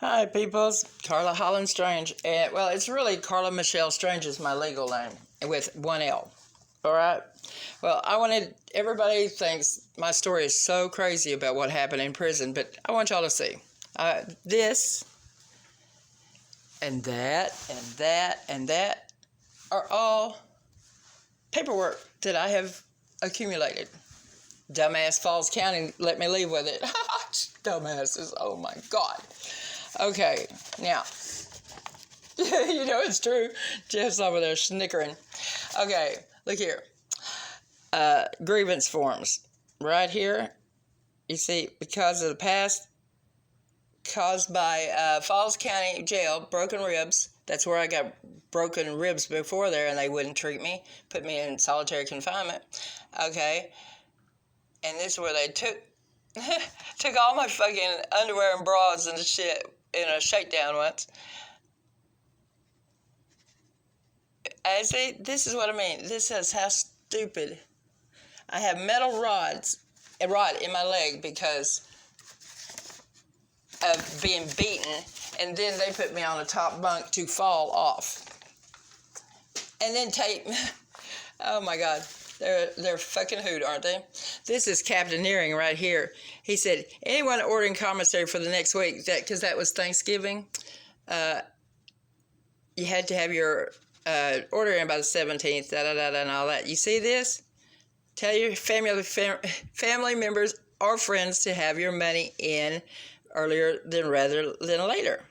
Hi, peoples. Carla Holland-Strange. And, well, it's really Carla Michelle Strange is my legal name with one L. All right? Well, everybody thinks my story is so crazy about what happened in prison, but I want y'all to see. This and that and that and that are all paperwork that I have accumulated. Dumbass Falls County let me leave with it. Dumbasses, oh my God. Okay, now, you know it's true. Jeff's over there snickering. Okay, look here. Grievance forms. Right here, you see, because of the past caused by Falls County Jail, broken ribs. That's where I got broken ribs before there, and they wouldn't treat me, put me in solitary confinement. Okay, and this is where they took all my fucking underwear and bras and shit in a shakedown once. I see, this is what I mean. This is how stupid. I have metal rod in my leg because of being beaten, and then they put me on the top bunk to fall off. And then tape. Oh my God. They're fucking hoot, aren't they? This is Captaineering right here. He said, anyone ordering commissary for the next week, because that was Thanksgiving, you had to have your order in by the 17th, and all that. You see this? Tell your family members or friends to have your money in earlier rather than later,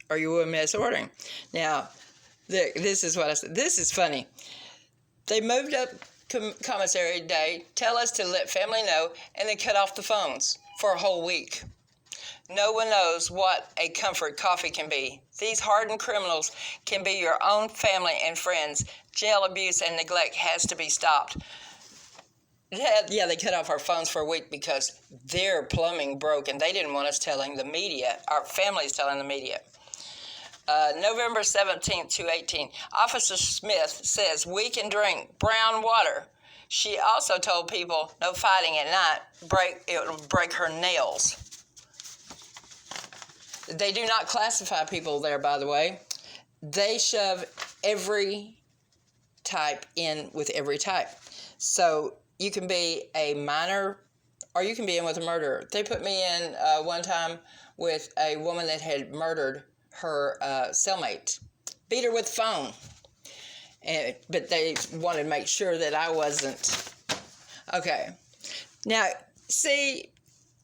or you will miss ordering. Now, this is what I said. This is funny. They moved up commissary day, tell us to let family know, and then cut off the phones for a whole week. No one knows what a comfort coffee can be. These hardened criminals can be your own family and friends. Jail abuse and neglect has to be stopped. Yeah, they cut off our phones for a week because their plumbing broke, and they didn't want us telling the media, our families telling the media. November 17th, 2018, Officer Smith says we can drink brown water. She also told people no fighting at night, it will break her nails. They do not classify people there, by the way. They shove every type in with every type. So you can be a minor or you can be in with a murderer. They put me in one time with a woman that had murdered her cellmate, beat her with the phone, but they wanted to make sure that I wasn't. Okay, now see,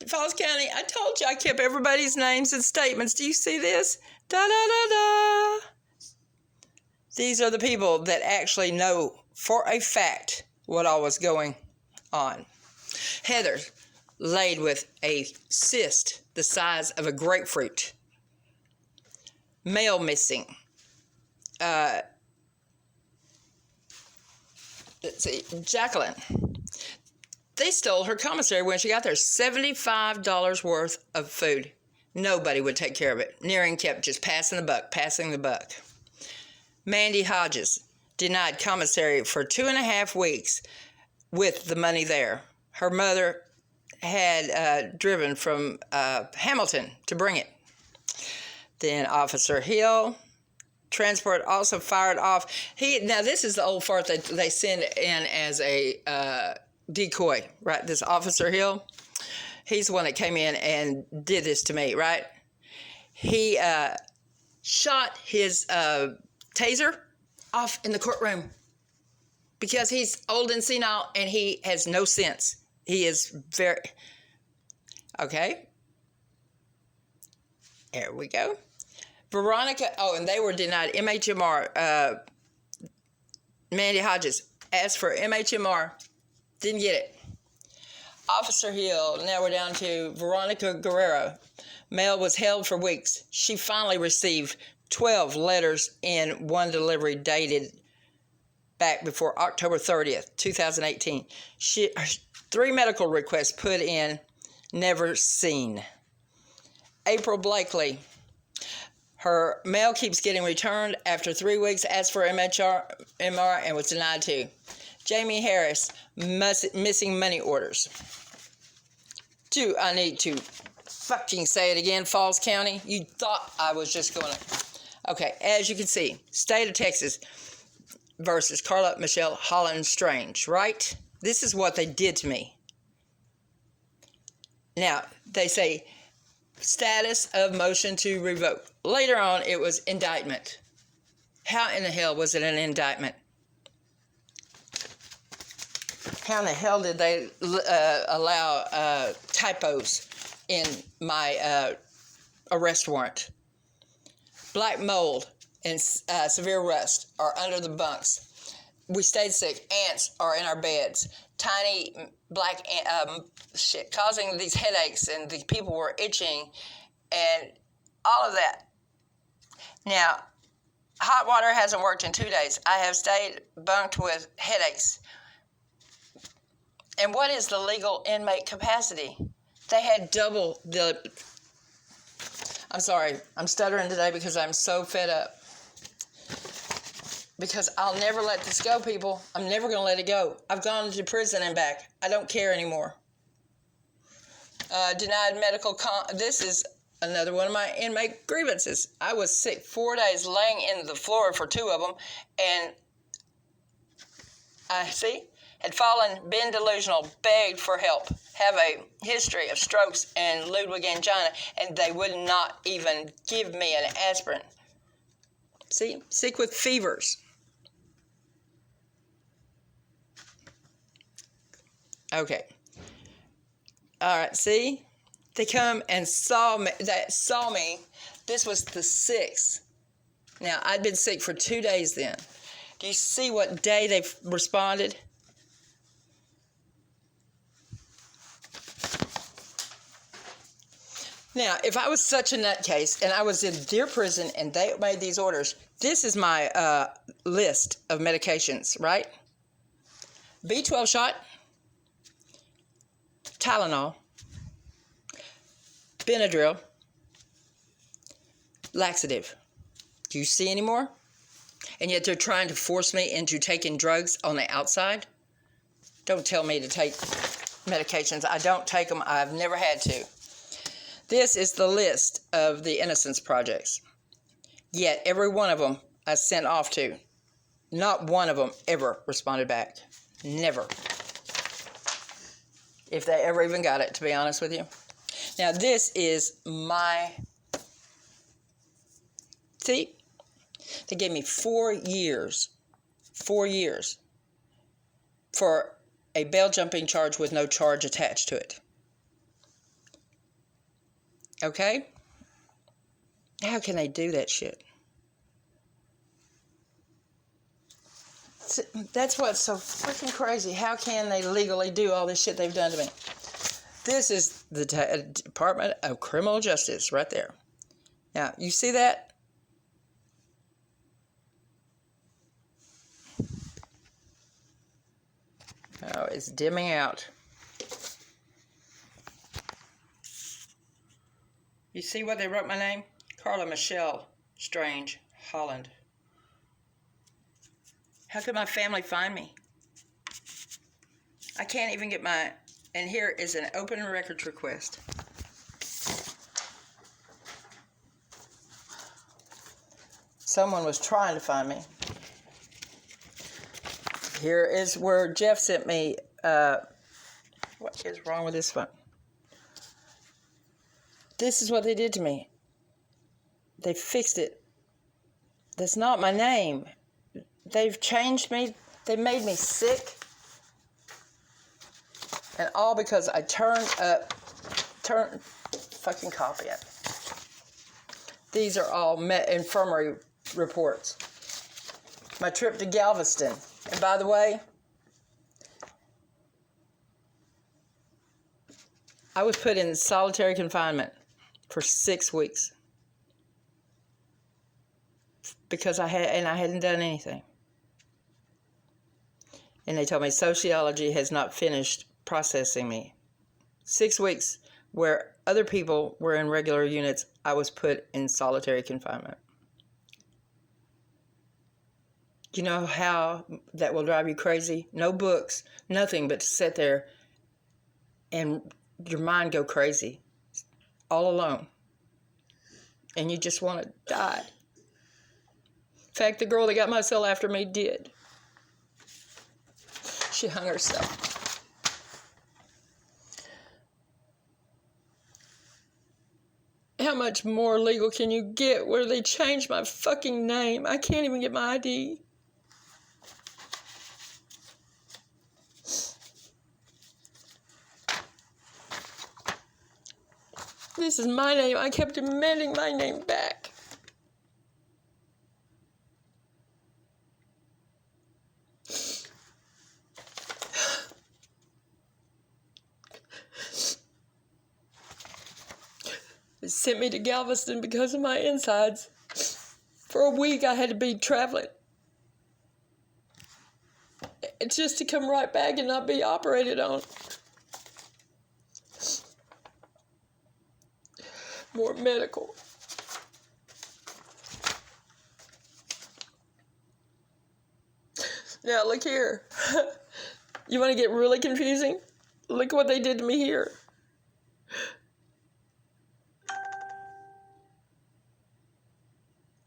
Falls County, I told you I kept everybody's names and statements. Do you see this? Da da da da. These are the people that actually know for a fact what all was going on. Heather laid with a cyst the size of a grapefruit. Mail missing. Let's see, Jacqueline. They stole her commissary when she got there. $75 worth of food. Nobody would take care of it. Nearing kept just passing the buck. Mandy Hodges denied commissary for 2.5 weeks with the money there. Her mother had driven from Hamilton to bring it. Then Officer Hill, transport also fired off. Now this is the old fart that they send in as a decoy, right? This Officer Hill, he's the one that came in and did this to me, right? He shot his taser off in the courtroom because he's old and senile and he has no sense. He is very... Okay. There we go. Veronica, and they were denied MHMR. Mandy Hodges asked for MHMR, didn't get it. Officer Hill, now we're down to Veronica Guerrero. Mail was held for weeks. She finally received 12 letters in one delivery dated back before October 30th, 2018. 3 medical requests put in, never seen. April Blakely. Her mail keeps getting returned. After 3 weeks, asked for MHMR and was denied too. Jamie Harris, missing money orders. 2, I need to fucking say it again, Falls County. You thought I was just going to... Okay, as you can see, state of Texas versus Carla Michelle Holland-Strange, right? This is what they did to me. Now, they say status of motion to revoke. Later on, it was indictment. How in the hell was it an indictment? How in the hell did they allow typos in my arrest warrant? Black mold and severe rust are under the bunks. We stayed sick. Ants are in our beds. Tiny black shit causing these headaches, and the people were itching and all of that. Now, hot water hasn't worked in 2 days. I have stayed bunked with headaches. And what is the legal inmate capacity? They had double the... I'm sorry, I'm stuttering today because I'm so fed up. Because I'll never let this go, people. I'm never going to let it go. I've gone to prison and back. I don't care anymore. Denied medical... This is another one of my inmate grievances. I was sick 4 days, laying in the floor for 2 of them, and I had fallen, been delusional, begged for help, have a history of strokes and Ludwig angina, and they would not even give me an aspirin. See, sick with fevers. Okay. All right, see? They come and saw me. This was the 6th. Now, I'd been sick for 2 days then. Do you see what day they responded? Now, if I was such a nutcase and I was in their prison and they made these orders, this is my list of medications, right? B12 shot, Tylenol, Benadryl, laxative. Do you see any more? And yet they're trying to force me into taking drugs on the outside? Don't tell me to take medications. I don't take them. I've never had to. This is the list of the Innocence Projects. Yet every one of them I sent off to. Not one of them ever responded back. Never. If they ever even got it, to be honest with you. Now this is my... See? They gave me 4 years. 4 years. For a bail jumping charge with no charge attached to it. Okay? How can they do that shit? That's what's so freaking crazy. How can they legally do all this shit they've done to me? This is the Department of Criminal Justice right there. Now, you see that? Oh, it's dimming out. You see what they wrote my name? Carla Michelle Strange, Holland. How could my family find me? I can't even get my... And here is an open records request. Someone was trying to find me. Here is where Jeff sent me... what is wrong with this one? This is what they did to me. They fixed it. That's not my name. They've changed me. They made me sick. And all because I fucking copy it. These are all infirmary reports. My trip to Galveston. And by the way, I was put in solitary confinement for 6 weeks. Because I hadn't done anything. And they told me sociology has not finished processing me. 6 weeks where other people were in regular units, I was put in solitary confinement. You know how that will drive you crazy? No books, nothing but to sit there and your mind go crazy. all alone. And you just want to die. In fact, the girl that got my cell after me did. She hung herself. How much more legal can you get where they changed my fucking name? I can't even get my ID. This is my name. I kept demanding my name back. They sent me to Galveston because of my insides. For a week, I had to be traveling. It's just to come right back and not be operated on. More medical. Now, look here. You want to get really confusing? Look what they did to me here.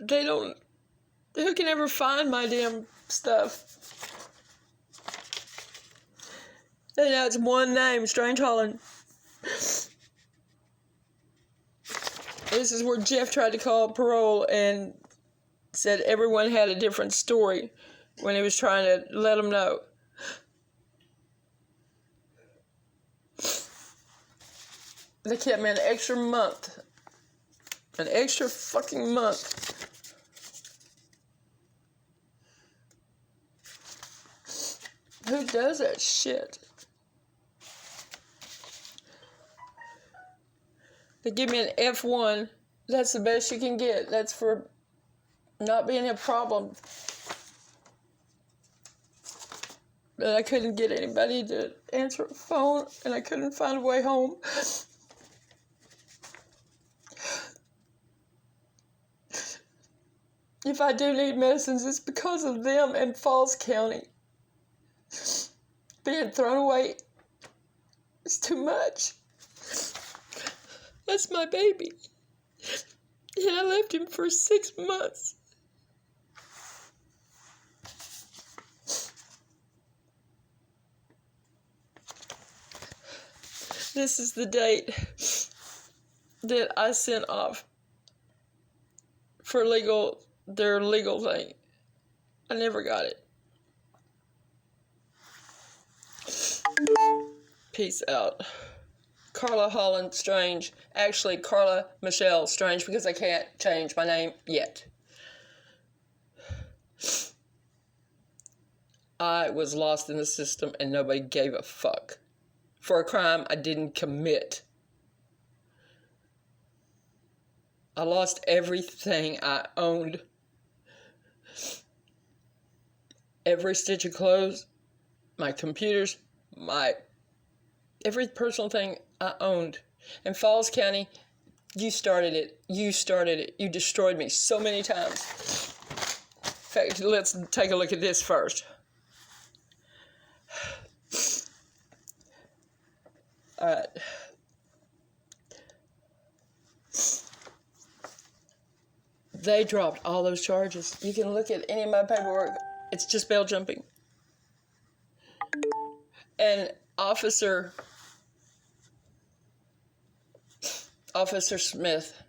They don't... Who can ever find my damn stuff? And now it's one name, Strange Holland. This is where Jeff tried to call parole and said everyone had a different story when he was trying to let them know. They kept me an extra month. An extra fucking month. Who does that shit? They give me an F1. That's the best you can get. That's for not being a problem. But I couldn't get anybody to answer a phone, and I couldn't find a way home. If I do need medicines, it's because of them and Falls County. Being thrown away is too much. That's my baby. And I left him for 6 months. This is the date that I sent off for their legal thing. I never got it. Peace out. Carla Holland-Strange. Actually, Carla Michelle Strange, because I can't change my name yet. I was lost in the system and nobody gave a fuck for a crime I didn't commit. I lost everything I owned. Every stitch of clothes, my computers, every personal thing I owned. In Falls County, you started it. You started it. You destroyed me so many times. In fact, let's take a look at this first. All right. They dropped all those charges. You can look at any of my paperwork. It's just bail jumping. And Officer Smith,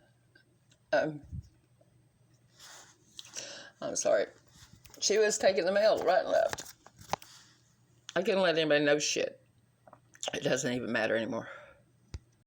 I'm sorry. She was taking the mail right and left. I couldn't let anybody know shit. It doesn't even matter anymore.